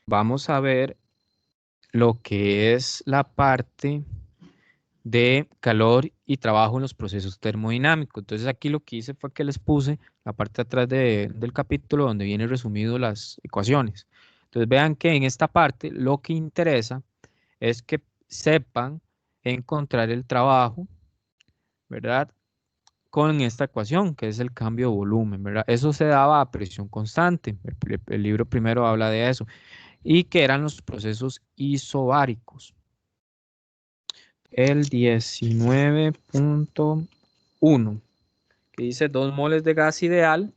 vamos a ver lo que es la parte de calor y trabajo en los procesos termodinámicos. Entonces aquí lo que hice fue que les puse la parte de atrás del capítulo donde vienen resumido las ecuaciones. Entonces vean que en esta parte lo que interesa es que sepan encontrar el trabajo, ¿verdad? Con esta ecuación, que es el cambio de volumen, ¿verdad? Eso se daba a presión constante. El libro primero habla de eso. Y que eran los procesos isobáricos. El 19.1, que dice 2 moles de gas ideal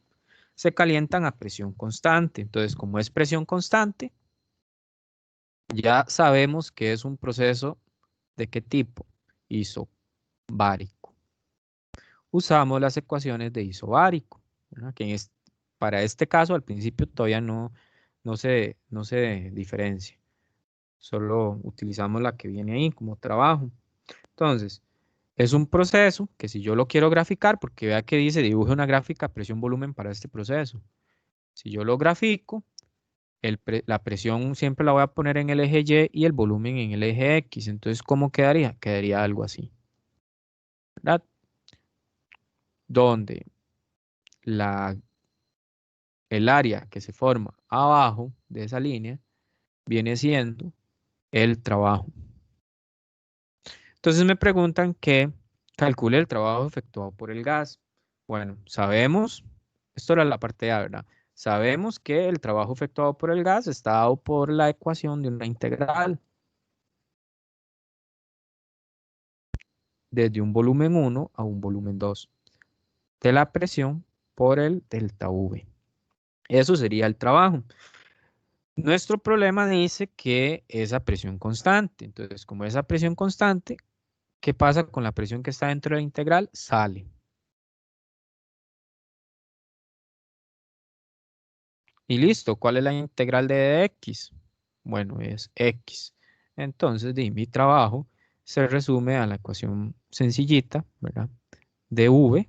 se calientan a presión constante. Entonces, como es presión constante, ya sabemos que es un proceso de qué tipo, isobárico. Usamos las ecuaciones de isobárico, ¿verdad? Para este caso al principio todavía no se diferencia, solo utilizamos la que viene ahí como trabajo. Entonces, es un proceso que si yo lo quiero graficar, porque vea que dice dibuje una gráfica presión-volumen para este proceso. Si yo lo grafico, la presión siempre la voy a poner en el eje Y y el volumen en el eje X. Entonces, ¿cómo quedaría? Quedaría algo así, ¿verdad? Donde la, el área que se forma abajo de esa línea viene siendo el trabajo. Entonces me preguntan que calcule el trabajo efectuado por el gas. Bueno, sabemos, esto era la parte A, ¿verdad? Sabemos que el trabajo efectuado por el gas está dado por la ecuación de una integral desde un volumen 1 a un volumen 2 de la presión por el delta V. Eso sería el trabajo. Nuestro problema dice que es a presión constante. Entonces, como es a presión constante, ¿qué pasa con la presión que está dentro de la integral? Sale. Y listo, ¿cuál es la integral de x? Bueno, es x. Entonces, mi trabajo se resume a la ecuación sencillita, ¿verdad? De v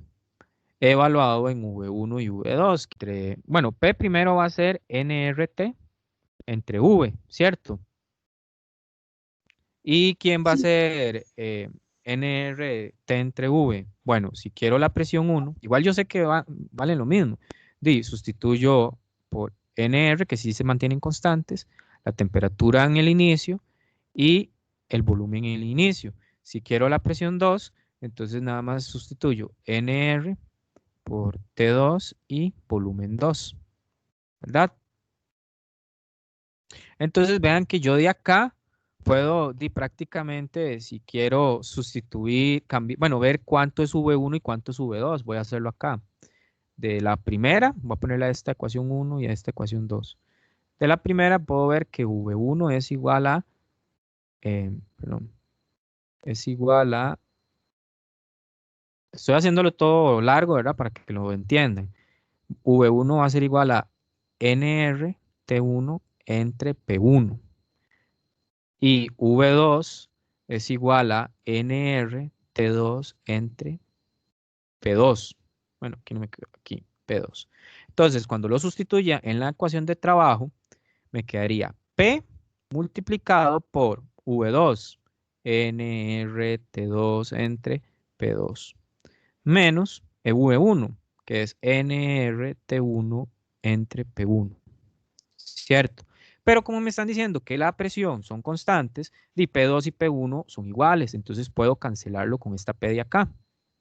evaluado en v1 y v2. Bueno, P primero va a ser nRT entre v, ¿cierto? ¿Y quién va a Sí. ser nRT entre v? Bueno, si quiero la presión 1, igual yo sé que vale lo mismo. Sustituyo por nr, que sí se mantienen constantes, la temperatura en el inicio y el volumen en el inicio. Si quiero la presión 2, entonces nada más sustituyo nr por T2 y volumen 2, ¿verdad? Entonces vean que yo de acá puedo prácticamente, si quiero sustituir, bueno, ver cuánto es V1 y cuánto es V2, voy a hacerlo acá. De la primera, voy a ponerle a esta ecuación 1 y a esta ecuación 2. De la primera puedo ver que V1 es igual a, perdón, es igual a, estoy haciéndolo todo largo, ¿verdad? Para que lo entiendan. V1 va a ser igual a nRT1 entre P1. Y V2 es igual a nRT2 entre P2. Bueno, aquí no me quedo, aquí, P2. Entonces, cuando lo sustituya en la ecuación de trabajo, me quedaría P multiplicado por V2, nRT2 entre P2, menos V1, que es nRT1 entre P1. ¿Cierto? Pero como me están diciendo que la presión son constantes, P2 y P1 son iguales, entonces puedo cancelarlo con esta P de acá.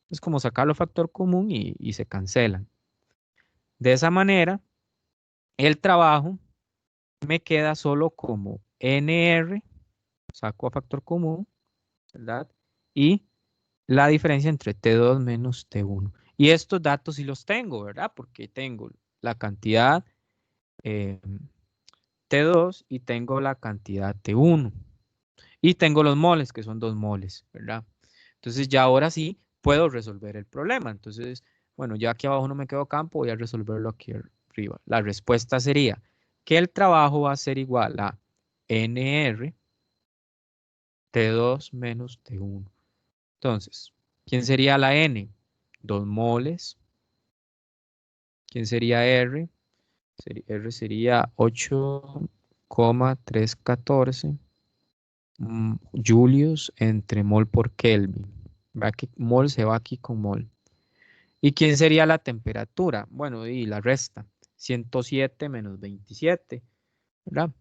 Es como sacarlo factor común y se cancelan. De esa manera, el trabajo me queda solo como NR, saco a factor común, ¿verdad? Y la diferencia entre T2 menos T1. Y estos datos sí los tengo, ¿verdad? Porque tengo la cantidad eh, T2 y tengo la cantidad T1. Y tengo los moles, que son 2 moles, ¿verdad? Entonces ya ahora sí puedo resolver el problema. Entonces, bueno, ya aquí abajo no me quedó campo, voy a resolverlo aquí arriba. La respuesta sería que el trabajo va a ser igual a NR T2 menos T1. Entonces, ¿quién sería la N? 2 moles. ¿Quién sería R? R sería 8 314 julios entre mol por Kelvin. Vea que mol se va aquí con mol. ¿Y quién sería la temperatura? Bueno, y la resta. 107 menos 27, ¿verdad?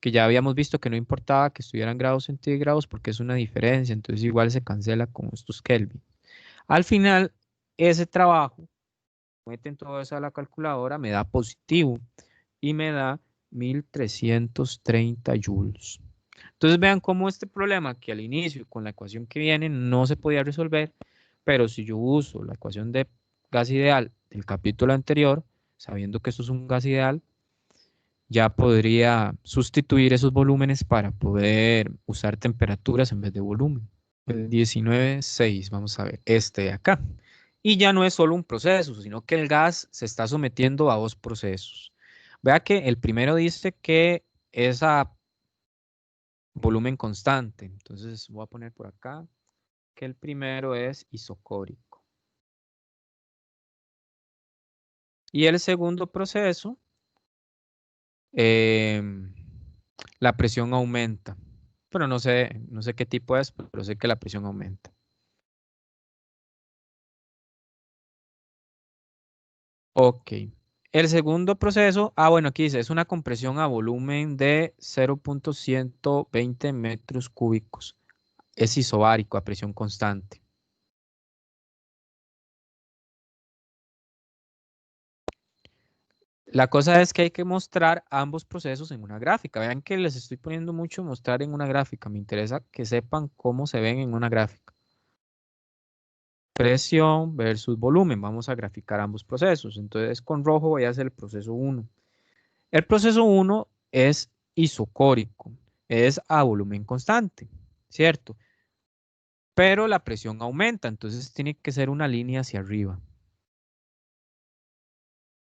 Que ya habíamos visto que no importaba que estuvieran grados centígrados porque es una diferencia, entonces igual se cancela con estos Kelvin. Al final, ese trabajo, meten todo eso a la calculadora, me da positivo y me da 1330 joules. Entonces vean cómo este problema que al inicio con la ecuación que viene no se podía resolver, pero si yo uso la ecuación de gas ideal del capítulo anterior, sabiendo que esto es un gas ideal, ya podría sustituir esos volúmenes para poder usar temperaturas en vez de volumen. El 19.6, vamos a ver, este de acá. Y ya no es solo un proceso, sino que el gas se está sometiendo a dos procesos. Vea que el primero dice que es a volumen constante. Entonces voy a poner por acá que el primero es isocórico. Y el segundo proceso, la presión aumenta. Pero no sé qué tipo es, pero sé que la presión aumenta. Ok. El segundo proceso, bueno, aquí dice, es una compresión a volumen de 0.120 metros cúbicos. Es isobárico a presión constante. La cosa es que hay que mostrar ambos procesos en una gráfica. Vean que les estoy poniendo mucho mostrar en una gráfica. Me interesa que sepan cómo se ven en una gráfica. Presión versus volumen. Vamos a graficar ambos procesos. Entonces con rojo voy a hacer el proceso 1. El proceso 1 es isocórico. Es a volumen constante, ¿cierto? Pero la presión aumenta. Entonces tiene que ser una línea hacia arriba.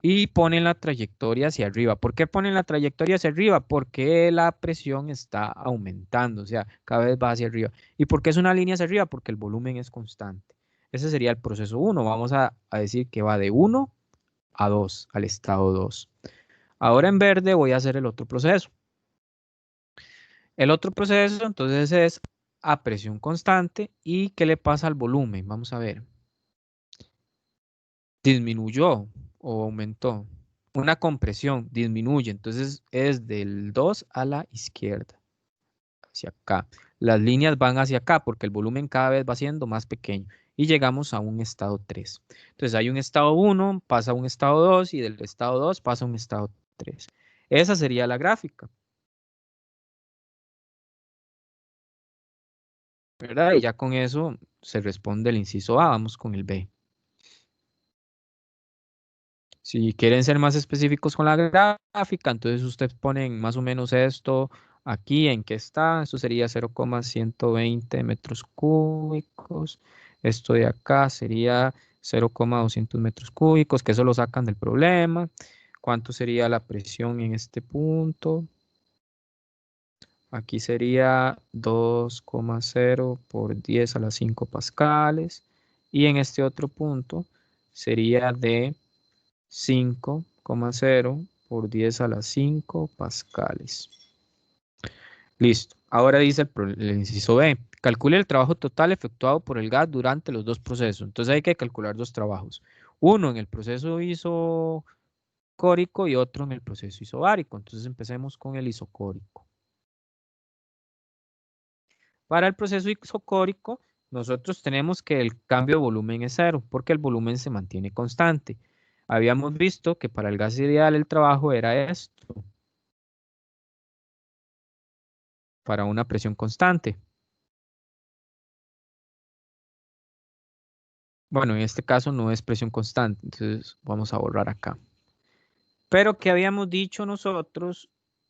Y ponen la trayectoria hacia arriba. ¿Por qué ponen la trayectoria hacia arriba? Porque la presión está aumentando, o sea, cada vez va hacia arriba. ¿Y por qué es una línea hacia arriba? Porque el volumen es constante. Ese sería el proceso 1. Vamos a decir que va de 1 a 2, al estado 2. Ahora en verde voy a hacer el otro proceso. El otro proceso entonces es a presión constante. ¿Y qué le pasa al volumen? Vamos a ver. Disminuyó o aumentó. Una compresión disminuye, entonces es del 2 a la izquierda, hacia acá. Las líneas van hacia acá porque el volumen cada vez va siendo más pequeño y llegamos a un estado 3. Entonces hay un estado 1, pasa a un estado 2 y del estado 2 pasa a un estado 3. Esa sería la gráfica, ¿verdad? Y ya con eso se responde el inciso A. Vamos con el B. Si quieren ser más específicos con la gráfica, entonces ustedes ponen más o menos esto aquí, en qué está. Esto sería 0,120 metros cúbicos. Esto de acá sería 0,200 metros cúbicos, que eso lo sacan del problema. ¿Cuánto sería la presión en este punto? Aquí sería 2,0 por 10 a la 5 pascales. Y en este otro punto sería de 5,0 por 10 a la 5 pascales. Listo. Ahora dice el inciso B. Calcule el trabajo total efectuado por el gas durante los dos procesos. Entonces hay que calcular dos trabajos. Uno en el proceso isocórico y otro en el proceso isobárico. Entonces empecemos con el isocórico. Para el proceso isocórico, nosotros tenemos que el cambio de volumen es cero, porque el volumen se mantiene constante. Habíamos visto que para el gas ideal el trabajo era esto, para una presión constante. Bueno, en este caso no es presión constante, entonces vamos a borrar acá. Pero ¿qué habíamos dicho nosotros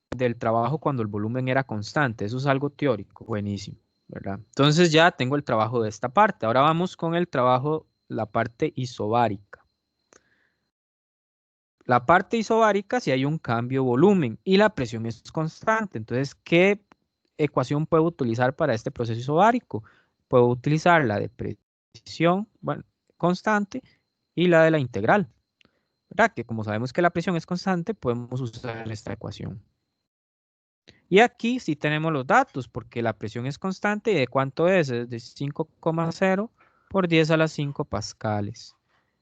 del trabajo cuando el volumen era constante? Eso es algo teórico, buenísimo, ¿verdad? Entonces ya tengo el trabajo de esta parte. Ahora vamos con el trabajo, la parte isobárica. La parte isobárica si hay un cambio de volumen y la presión es constante. Entonces, ¿qué ecuación puedo utilizar para este proceso isobárico? Puedo utilizar la de presión, bueno, constante y la de la integral, ¿verdad? Que como sabemos que la presión es constante, podemos usar esta ecuación. Y aquí sí tenemos los datos, porque la presión es constante. ¿Y de cuánto es? Es de 5,0 por 10 a la 5 pascales.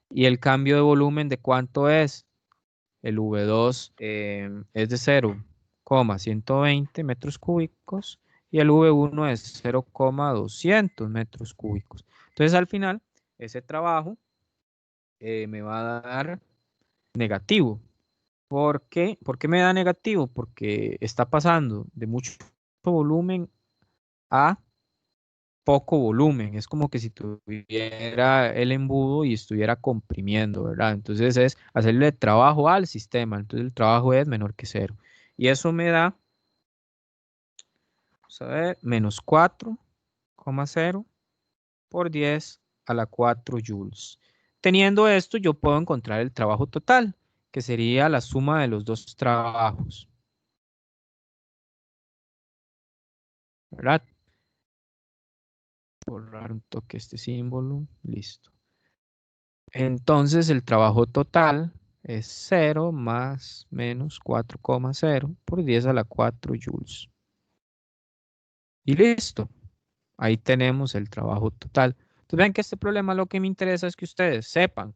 ¿Y el cambio de volumen de cuánto es? El V2 es de 0,120 metros cúbicos y el V1 es 0,200 metros cúbicos. Entonces, al final, ese trabajo me va a dar negativo. ¿Por qué? ¿Por qué me da negativo? Porque está pasando de mucho volumen a poco volumen. Es como que si tuviera el embudo y estuviera comprimiendo, ¿verdad? Entonces es hacerle trabajo al sistema. Entonces el trabajo es menor que 0. Y eso me da, vamos a ver, menos 4,0 por 10 a la 4 joules. Teniendo esto, yo puedo encontrar el trabajo total, que sería la suma de los dos trabajos, ¿verdad? Borrar un toque este símbolo, listo. Entonces el trabajo total es 0 más menos 4,0 por 10 a la 4 joules. Y listo. Ahí tenemos el trabajo total. Entonces vean que este problema lo que me interesa es que ustedes sepan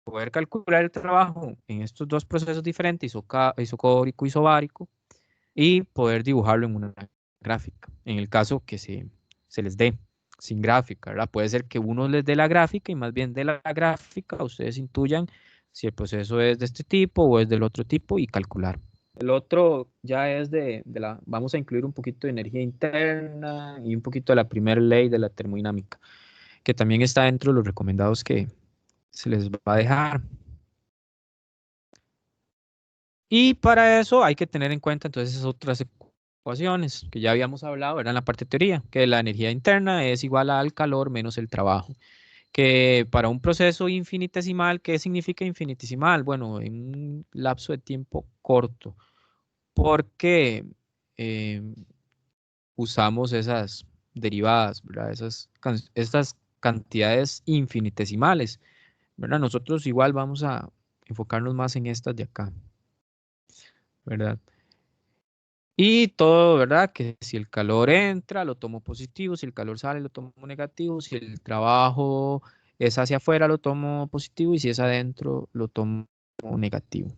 poder calcular el trabajo en estos dos procesos diferentes, isocórico y isobárico, y poder dibujarlo en una gráfica, en el caso que se les dé sin gráfica, ¿verdad? Puede ser que uno les dé la gráfica y más bien de la gráfica ustedes intuyan si el proceso es de este tipo o es del otro tipo y calcular. El otro ya es vamos a incluir un poquito de energía interna y un poquito de la primera ley de la termodinámica, que también está dentro de los recomendados que se les va a dejar. Y para eso hay que tener en cuenta entonces esas otras ecuaciones que ya habíamos hablado, era en la parte de teoría, que la energía interna es igual al calor menos el trabajo. Que para un proceso infinitesimal, ¿qué significa infinitesimal? Bueno, en un lapso de tiempo corto, porque eh, usamos esas derivadas, ¿verdad? Estas cantidades infinitesimales, ¿verdad? Nosotros igual vamos a enfocarnos más en estas de acá, ¿verdad? Y todo, ¿verdad? Que si el calor entra, lo tomo positivo, si el calor sale, lo tomo negativo, si el trabajo es hacia afuera, lo tomo positivo y si es adentro, lo tomo negativo.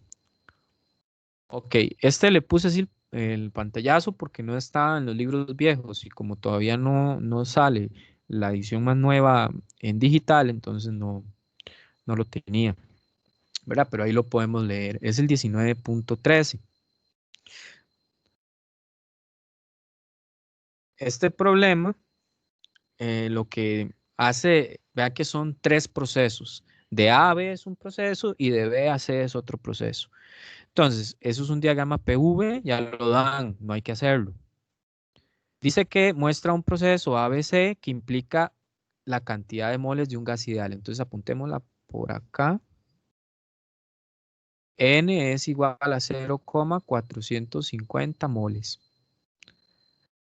Ok, este le puse así el pantallazo porque no está en los libros viejos y como todavía no sale la edición más nueva en digital, entonces no lo tenía, ¿verdad? Pero ahí lo podemos leer. Es el 19.13. Este problema lo que hace, vea que son tres procesos. De A a B es un proceso y de B a C es otro proceso. Entonces, eso es un diagrama PV, ya lo dan, no hay que hacerlo. Dice que muestra un proceso ABC que implica la cantidad de moles de un gas ideal. Entonces, apuntémosla por acá. N es igual a 0,450 moles.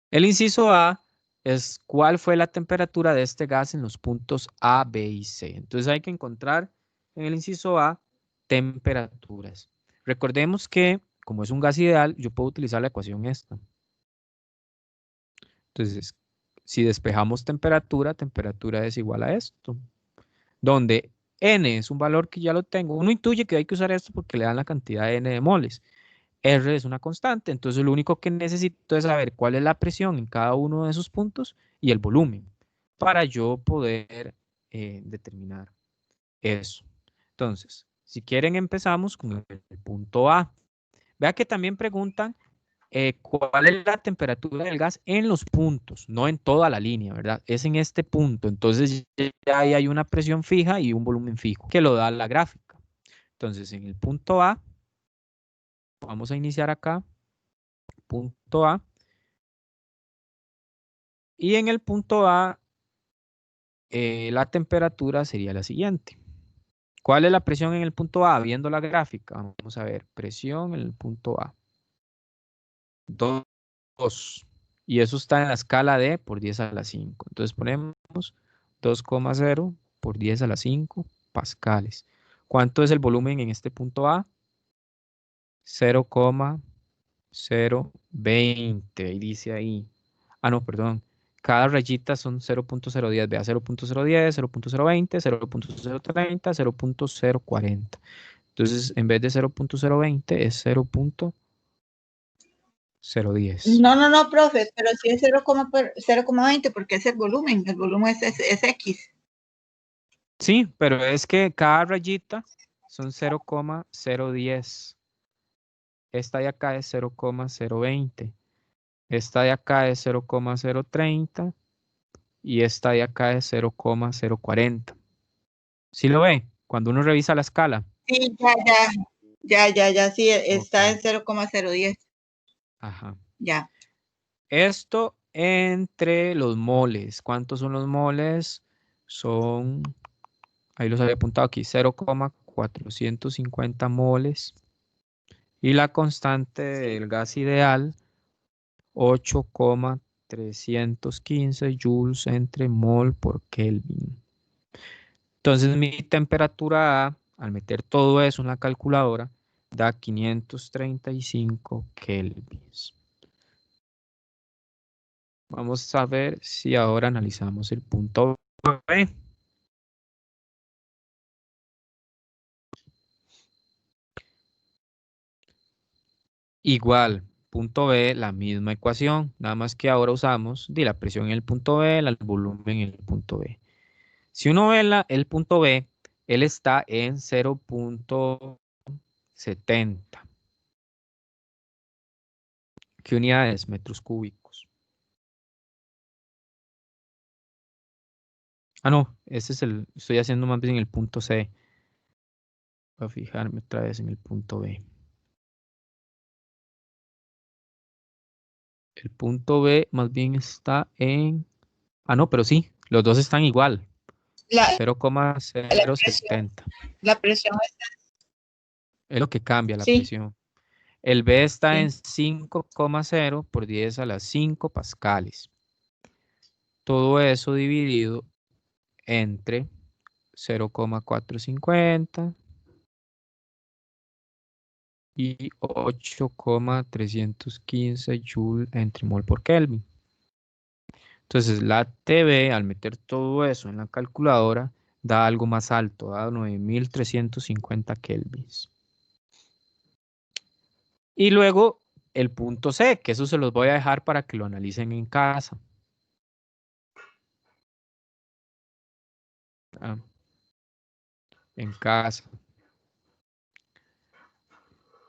El inciso A es cuál fue la temperatura de este gas en los puntos A, B y C. Entonces hay que encontrar en el inciso A temperaturas. Recordemos que como es un gas ideal, yo puedo utilizar la ecuación esta. Entonces, si despejamos temperatura, temperatura es igual a esto. Donde N es un valor que ya lo tengo. Uno intuye que hay que usar esto porque le dan la cantidad de N de moles. R es una constante, entonces lo único que necesito es saber cuál es la presión en cada uno de esos puntos y el volumen para yo poder determinar eso. Entonces, si quieren empezamos con el punto A. Vea que también preguntan cuál es la temperatura del gas en los puntos, no en toda la línea, ¿verdad? Es en este punto, entonces ya ahí hay una presión fija y un volumen fijo que lo da la gráfica. Entonces, en el punto A, vamos a iniciar acá punto A. Y en el punto A, la temperatura sería la siguiente. ¿Cuál es la presión en el punto A? Viendo la gráfica. Vamos a ver, presión en el punto A. 2. Y eso está en la escala de por 10 a la 5. Entonces ponemos 2,0 por 10 a la 5 pascales. ¿Cuánto es el volumen en este punto A? 0,0 20, y dice ahí. Ah, no, perdón. Cada rayita son 0.010. Vea, 0.010, 0.020, 0.030, 0.040. Entonces, en vez de 0.020 es 0.010. No, profe, pero sí es 0,20 porque es el volumen es X. Sí, pero es que cada rayita son 0.010. Esta de acá es 0.020. Esta de acá es 0.030 y esta de acá es 0.040. ¿Sí lo ve? Cuando uno revisa la escala. Sí, sí, está en Ok. 0,010. Ajá. Ya. Esto entre los moles. ¿Cuántos son los moles? Son, ahí los había apuntado aquí, 0,450 moles. Y la constante del gas ideal, 8,315 joules entre mol por Kelvin. Entonces mi temperatura A, al meter todo eso en la calculadora, da 535 kelvins. Vamos a ver si ahora analizamos el punto B. Igual, punto B, la misma ecuación, nada más que ahora usamos la presión en el punto B, el volumen en el punto B. Si uno ve el punto B, él está en 0.70. ¿Qué unidades? Metros cúbicos. Ah, no, estoy haciendo más bien el punto C. Voy a fijarme otra vez en el punto B. El punto B más bien está en... Ah, no, pero sí, los dos están igual. La, la presión, 0,070. la presión Es lo que cambia la sí, presión. El B está en sí. 5,0 por 10 a las 5 pascales. Todo eso dividido entre 0,450 y 8,315 joule entre mol por Kelvin. Entonces la TB, al meter todo eso en la calculadora, da algo más alto, da 9.350 kelvins. Y luego el punto C, que eso se los voy a dejar para que lo analicen en casa. Ah, en casa.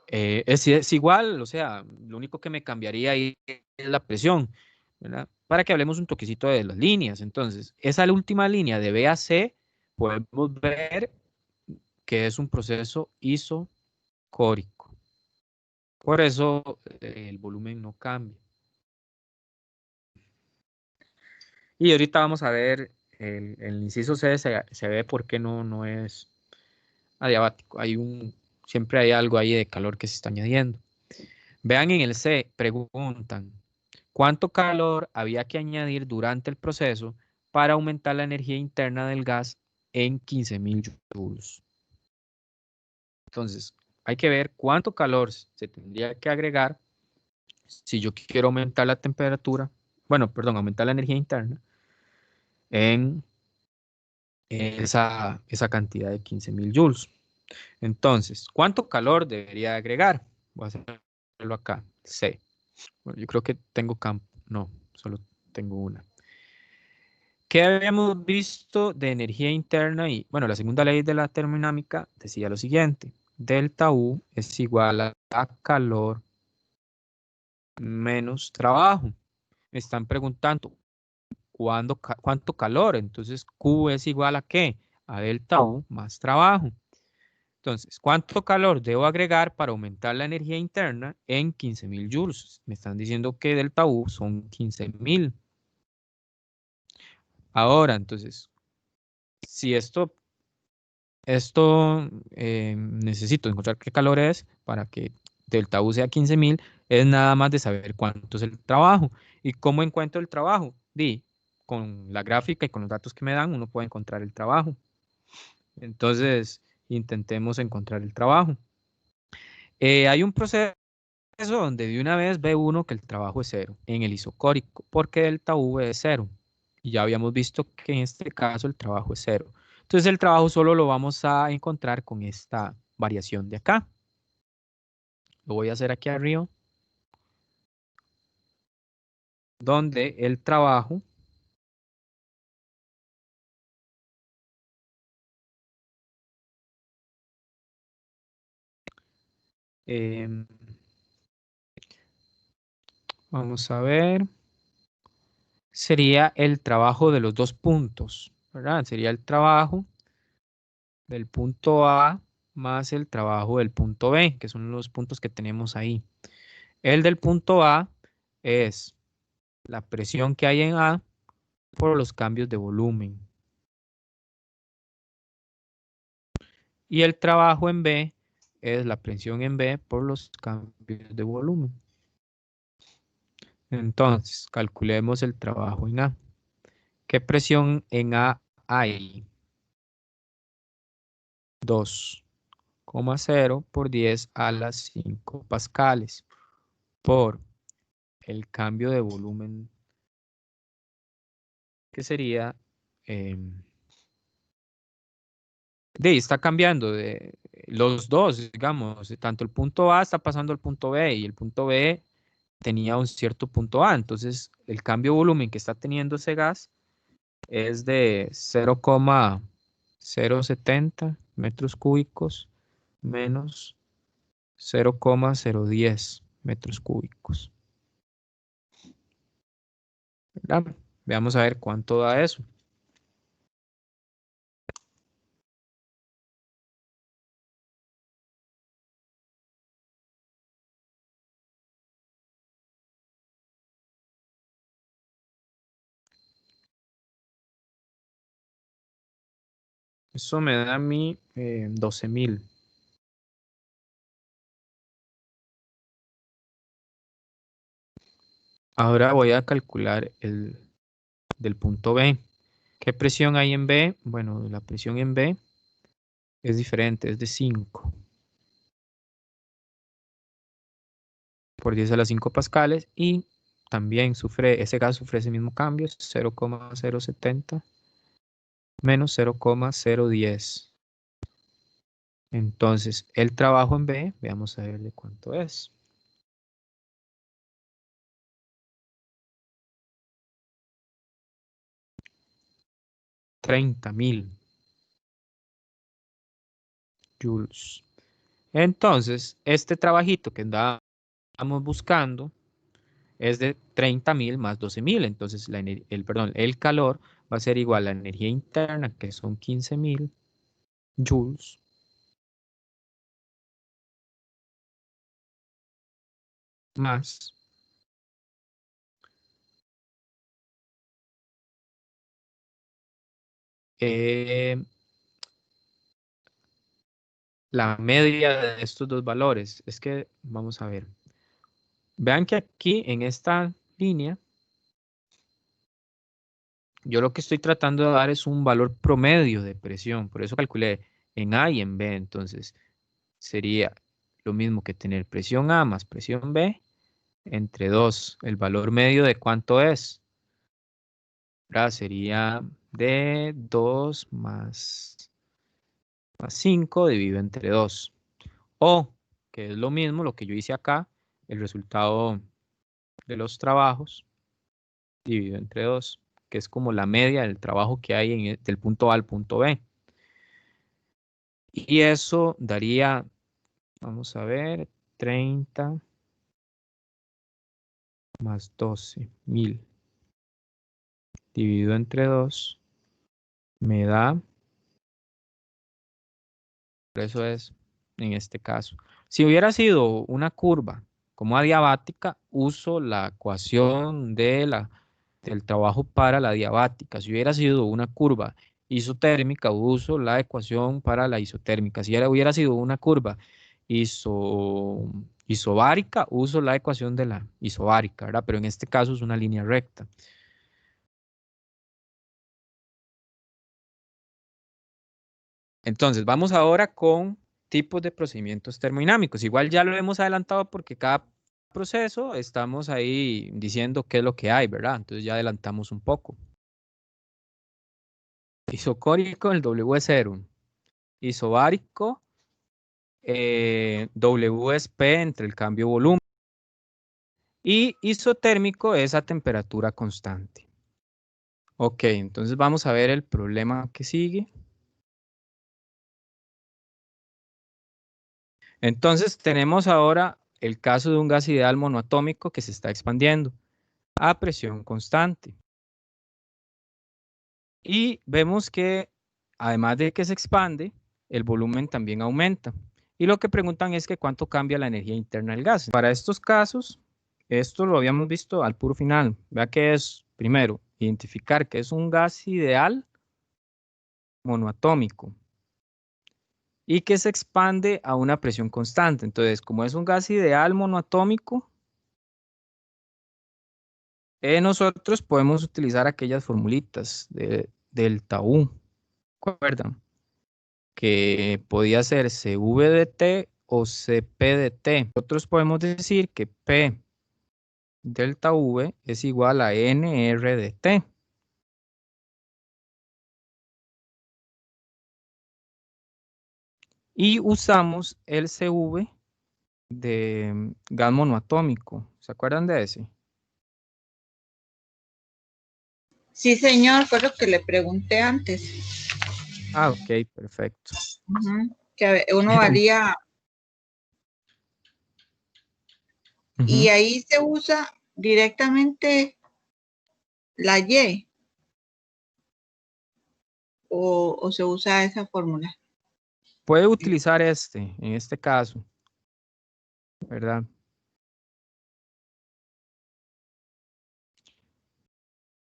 Es igual, o sea, lo único que me cambiaría ahí es la presión, ¿verdad? Para que hablemos un toquecito de las líneas. Entonces, esa última línea de B a C, podemos ver que es un proceso isocórico. Por eso el volumen no cambia. Y ahorita vamos a ver el inciso C, se ve por qué no es adiabático. Siempre hay algo ahí de calor que se está añadiendo. Vean en el C, preguntan, ¿cuánto calor había que añadir durante el proceso para aumentar la energía interna del gas en 15.000 joules? Entonces, hay que ver cuánto calor se tendría que agregar si yo quiero aumentar la temperatura, bueno, perdón, aumentar la energía interna en esa cantidad de 15.000 joules. Entonces, ¿cuánto calor debería agregar? Voy a hacerlo acá, C. Bueno, yo creo que tengo campo, no, solo tengo una. ¿Qué habíamos visto de energía interna? Y bueno, la segunda ley de la termodinámica decía lo siguiente: delta U es igual a calor menos trabajo. Me están preguntando, ¿cuánto calor? Entonces, Q es igual a ¿qué? A delta U más trabajo. Entonces, ¿cuánto calor debo agregar para aumentar la energía interna en 15.000 joules? Me están diciendo que delta U son 15.000. Ahora, entonces, si necesito encontrar qué calor es para que delta U sea 15.000, es nada más de saber cuánto es el trabajo. ¿Y cómo encuentro el trabajo? Con la gráfica y con los datos que me dan, uno puede encontrar el trabajo. Entonces, intentemos encontrar el trabajo. Hay un proceso eso donde de una vez ve uno que el trabajo es 0 en el isocórico, porque delta V es 0. Y ya habíamos visto que en este caso el trabajo es 0. Entonces el trabajo solo lo vamos a encontrar con esta variación de acá. Lo voy a hacer aquí arriba, donde el trabajo vamos a ver, sería el trabajo de los dos puntos, ¿verdad? Sería el trabajo del punto A más el trabajo del punto B, que son los puntos que tenemos ahí. El del punto A es la presión que hay en A por los cambios de volumen. Y el trabajo en B es la presión en B por los cambios de volumen. Entonces, calculemos el trabajo en A. ¿Qué presión en A hay? 2,0 por 10 a las 5 pascales por el cambio de volumen, que sería, está cambiando de los dos, digamos, tanto el punto A está pasando al punto B y el punto B tenía un cierto punto A, entonces el cambio de volumen que está teniendo ese gas es de 0,070 metros cúbicos menos 0,010 metros cúbicos, ¿verdad? Veamos a ver cuánto da eso. Eso me da a mí 12,000. Ahora voy a calcular el del punto B. ¿Qué presión hay en B? Bueno, la presión en B es diferente, es de 5 por 10 a las 5 pascales y también sufre, ese gas sufre ese mismo cambio, 0,070 menos 0,010. Entonces, el trabajo en B, veamos a ver de cuánto es. $30,000 joules. Entonces, este trabajito que andábamos buscando es de 30,000 más 12,000. Entonces, el calor va a ser igual a la energía interna, que son 15,000 joules, más la media de estos dos valores. Es que, vamos a ver. Vean que aquí en esta línea, yo lo que estoy tratando de dar es un valor promedio de presión. Por eso calculé en A y en B. Entonces, sería lo mismo que tener presión A más presión B entre 2. ¿El valor medio de cuánto es? ¿Verdad? Sería de 2 más 5 dividido entre 2. O, que es lo mismo, lo que yo hice acá, el resultado de los trabajos dividido entre 2, que es como la media del trabajo que hay del punto A al punto B. Y eso daría, vamos a ver, 30 más 12,000 dividido entre 2 me da, por eso es en este caso. Si hubiera sido una curva como adiabática, uso la ecuación del trabajo para la adiabática. Si hubiera sido una curva isotérmica, uso la ecuación para la isotérmica. Si hubiera sido una curva isobárica, uso la ecuación de la isobárica, ¿verdad? Pero en este caso es una línea recta. Entonces, vamos ahora con tipos de procedimientos termodinámicos. Igual ya lo hemos adelantado porque cada proceso estamos ahí diciendo qué es lo que hay, ¿verdad? Entonces ya adelantamos un poco. Isocórico, el W es 0. Isobárico, W es P entre el cambio volumen. Y isotérmico es a temperatura constante. Ok, entonces vamos a ver el problema que sigue. Entonces tenemos ahora el caso de un gas ideal monoatómico que se está expandiendo a presión constante. Y vemos que además de que se expande, el volumen también aumenta. Y lo que preguntan es que cuánto cambia la energía interna del gas. Para estos casos, esto lo habíamos visto al puro final. Vea que es, primero, identificar que es un gas ideal monoatómico y que se expande a una presión constante. Entonces, como es un gas ideal monoatómico, nosotros podemos utilizar aquellas formulitas de delta U. ¿Recuerdan? Que podía ser CV de T o CP de T. Nosotros podemos decir que P delta V es igual a NR de T. Y usamos el CV de gas monoatómico. ¿Se acuerdan de ese? Sí, señor, fue lo que le pregunté antes. Ah, ok, perfecto. Que uno varía. Y ahí se usa directamente la Y. O se usa esa fórmula. Puede utilizar en este caso, ¿verdad?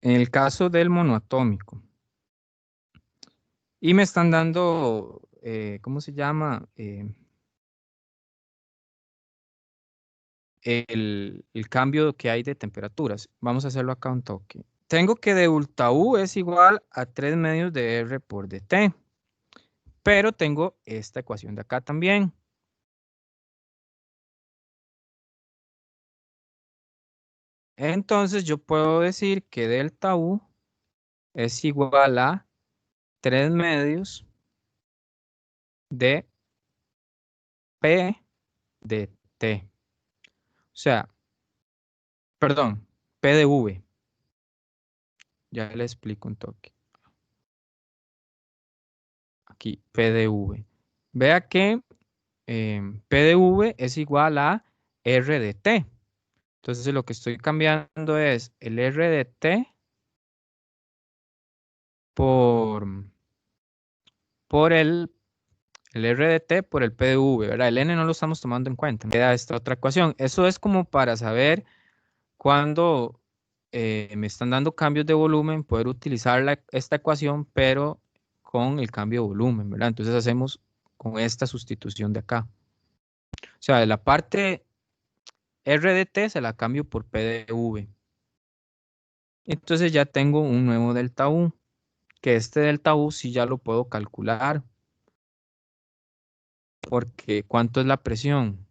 En el caso del monoatómico. Y me están dando, ¿cómo se llama? El cambio que hay de temperaturas. Vamos a hacerlo acá un toque. Tengo que delta U es igual a 3 medios de R por dt. Pero tengo esta ecuación de acá también. Entonces yo puedo decir que delta U es igual a 3 medios de P de T. O sea, perdón, P de V. Ya le explico un toque. Aquí, P de V. Vea que P de V es igual a R de T. Entonces lo que estoy cambiando es el R de T por el R de T por el P de V, ¿verdad? El N no lo estamos tomando en cuenta. Queda esta otra ecuación. Eso es como para saber cuando me están dando cambios de volumen, poder utilizar esta ecuación, pero con el cambio de volumen, ¿verdad? Entonces hacemos con esta sustitución de acá. O sea, de la parte R de T se la cambio por P de V. Entonces ya tengo un nuevo delta U, que este delta U sí ya lo puedo calcular. Porque ¿cuánto es la presión?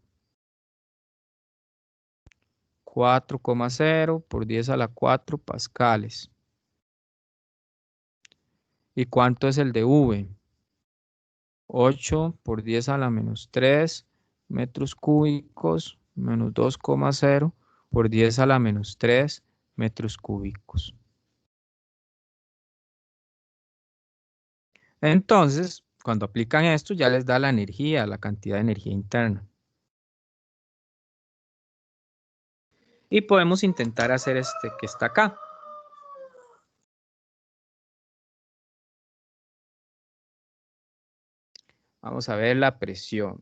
4,0 por 10 a la 4 pascales. ¿Y cuánto es el de V? 8 por 10 a la menos 3 metros cúbicos menos 2,0 por 10 a la menos 3 metros cúbicos. Entonces, cuando aplican esto, ya les da la energía, la cantidad de energía interna. Y podemos intentar hacer este que está acá. Vamos a ver la presión.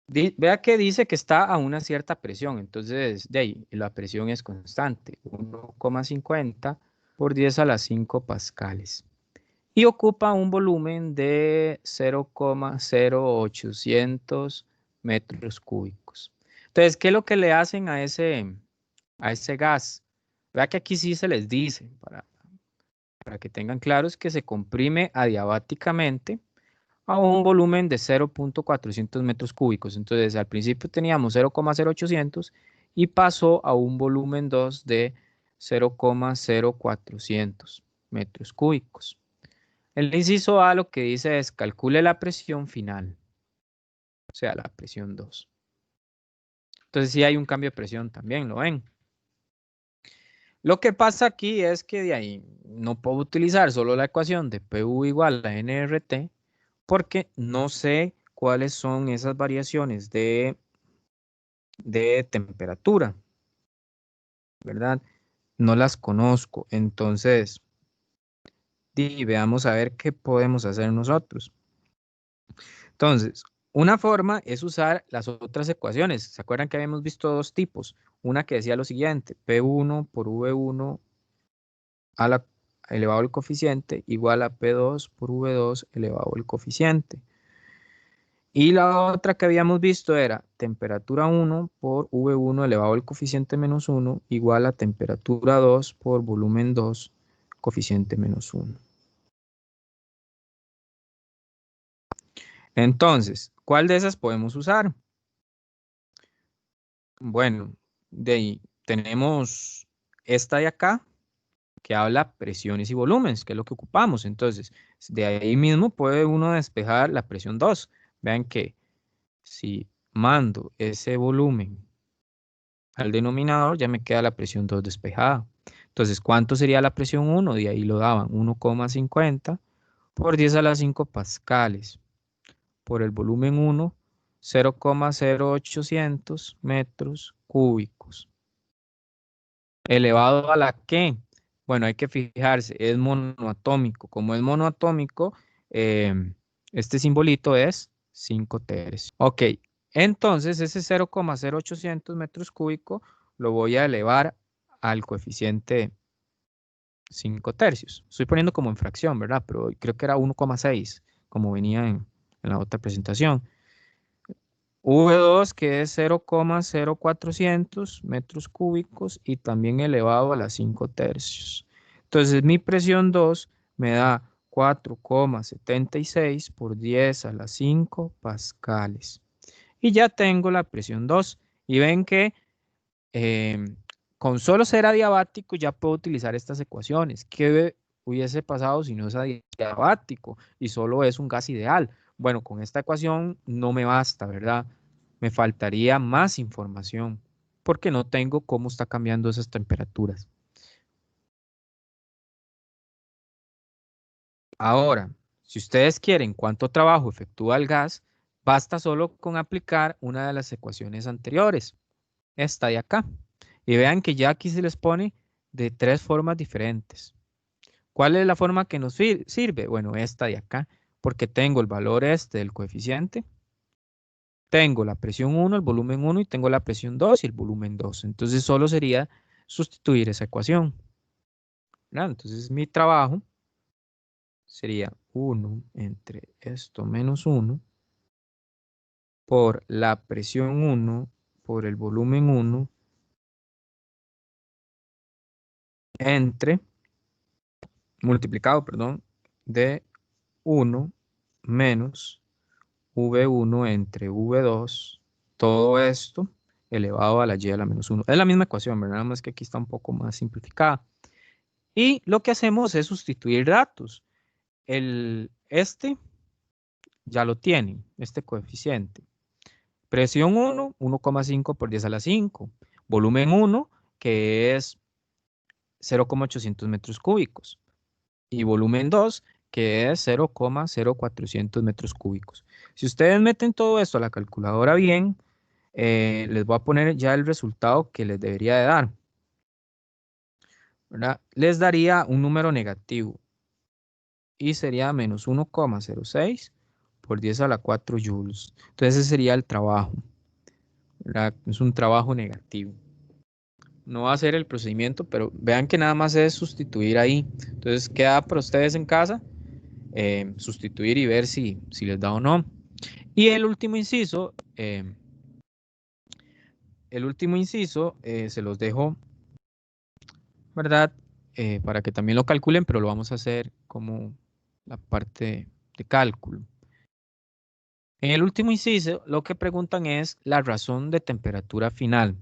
Vea que dice que está a una cierta presión, entonces de ahí la presión es constante, 1,50 por 10 a la 5 pascales. Y ocupa un volumen de 0,0800 metros cúbicos. Entonces, ¿qué es lo que le hacen a ese gas? Vea que aquí sí se les dice, para que tengan claros, que se comprime adiabáticamente a un volumen de 0,400 metros cúbicos. Entonces, al principio teníamos 0,0800 y pasó a un volumen 2 de 0,0400 metros cúbicos. El inciso A lo que dice es calcule la presión final, o sea, la presión 2. Entonces sí hay un cambio de presión también, ¿lo ven? Lo que pasa aquí es que de ahí no puedo utilizar solo la ecuación de PV igual a nRT porque no sé cuáles son esas variaciones de temperatura, ¿verdad? No las conozco, entonces veamos a ver qué podemos hacer nosotros. Entonces, una forma es usar las otras ecuaciones. ¿Se acuerdan que habíamos visto dos tipos? Una que decía lo siguiente, P1 por V1 elevado al coeficiente igual a P2 por V2 elevado al coeficiente. Y la otra que habíamos visto era temperatura 1 por V1 elevado al coeficiente menos 1 igual a temperatura 2 por volumen 2 coeficiente menos 1. Entonces, ¿cuál de esas podemos usar? Bueno, de ahí tenemos esta de acá, que habla presiones y volúmenes, que es lo que ocupamos. Entonces, de ahí mismo puede uno despejar la presión 2. Vean que si mando ese volumen al denominador, ya me queda la presión 2 despejada. Entonces, ¿cuánto sería la presión 1? De ahí lo daban 1,50 por 10 a la 5 pascales. Por el volumen 1, 0,0800 metros cúbicos. ¿Elevado a la qué? Bueno, hay que fijarse, es monoatómico. Como es monoatómico, este simbolito es 5 tercios. Ok, entonces ese 0,0800 metros cúbicos lo voy a elevar al coeficiente 5 tercios. Estoy poniendo como en fracción, ¿verdad? Pero creo que era 1,6, como venía en la otra presentación. V2 que es 0,0400 metros cúbicos y también elevado a las 5 tercios. Entonces mi presión 2 me da 4,76 por 10 a las 5 pascales. Y ya tengo la presión 2. Y ven que con solo ser adiabático ya puedo utilizar estas ecuaciones. ¿Qué hubiese pasado si no es adiabático y solo es un gas ideal? Bueno, con esta ecuación no me basta, ¿verdad? Me faltaría más información porque no tengo cómo está cambiando esas temperaturas. Ahora, si ustedes quieren cuánto trabajo efectúa el gas, basta solo con aplicar una de las ecuaciones anteriores, esta de acá. Y vean que ya aquí se les pone de tres formas diferentes. ¿Cuál es la forma que nos sirve? Bueno, esta de acá, porque tengo el valor este del coeficiente, tengo la presión 1, el volumen 1 y tengo la presión 2 y el volumen 2. Entonces solo sería sustituir esa ecuación, ¿verdad? Entonces mi trabajo sería 1 entre esto menos 1 por la presión 1 por el volumen 1 entre, multiplicado, perdón, de 1 menos V1 entre V2, todo esto elevado a la y a la menos 1. Es la misma ecuación, ¿verdad? Nada más que aquí está un poco más simplificada. Y lo que hacemos es sustituir datos. Este ya lo tienen, este coeficiente. Presión 1, 1,5 por 10 a la 5. Volumen 1, que es 0,800 metros cúbicos. Y volumen 2, que es 0,0400 metros cúbicos. Si ustedes meten todo esto a la calculadora bien, les voy a poner ya el resultado que les debería de dar, ¿verdad? Les daría un número negativo y sería menos 1,06 por 10 a la 4 joules. Entonces ese sería el trabajo, ¿verdad? Es un trabajo negativo. No va a ser el procedimiento, pero vean que nada más es sustituir ahí. Entonces queda para ustedes en casa sustituir y ver si les da o no. Y el último inciso se los dejo, ¿verdad? Para que también lo calculen, pero lo vamos a hacer como la parte de cálculo. En el último inciso, lo que preguntan es la razón de temperatura final.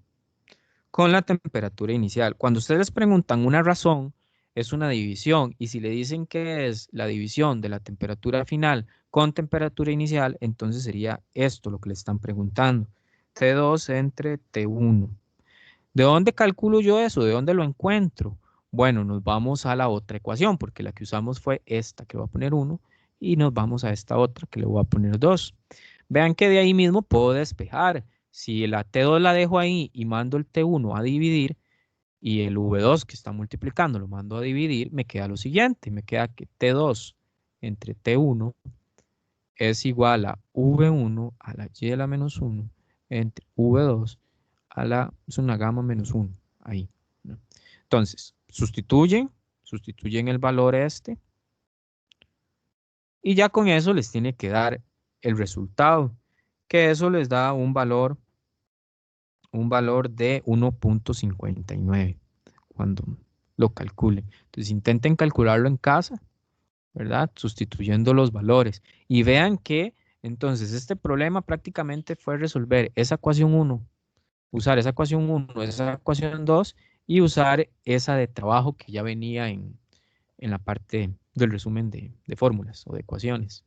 con la temperatura inicial. Cuando ustedes les preguntan una razón, es una división. Y si le dicen que es la división de la temperatura final con temperatura inicial, entonces sería esto lo que le están preguntando. T2 entre T1. ¿De dónde calculo yo eso? ¿De dónde lo encuentro? Bueno, nos vamos a la otra ecuación, porque la que usamos fue esta, que le voy a poner 1, y nos vamos a esta otra, que le voy a poner 2. Vean que de ahí mismo puedo despejar. Si la T2 la dejo ahí y mando el T1 a dividir, y el V2 que está multiplicando lo mando a dividir, me queda lo siguiente. Me queda que T2 entre T1 es igual a V1 a la y a la menos 1 entre V2 a la, es una gamma menos 1, ahí, ¿no? Entonces, sustituyen el valor este, y ya con eso les tiene que dar el resultado, que eso les da un valor de 1.59 cuando lo calculen. Entonces, intenten calcularlo en casa, ¿verdad? Sustituyendo los valores. Y vean que entonces este problema prácticamente fue resolver esa ecuación 1, usar esa ecuación 1, esa ecuación 2 y usar esa de trabajo que ya venía en la parte del resumen de fórmulas o de ecuaciones.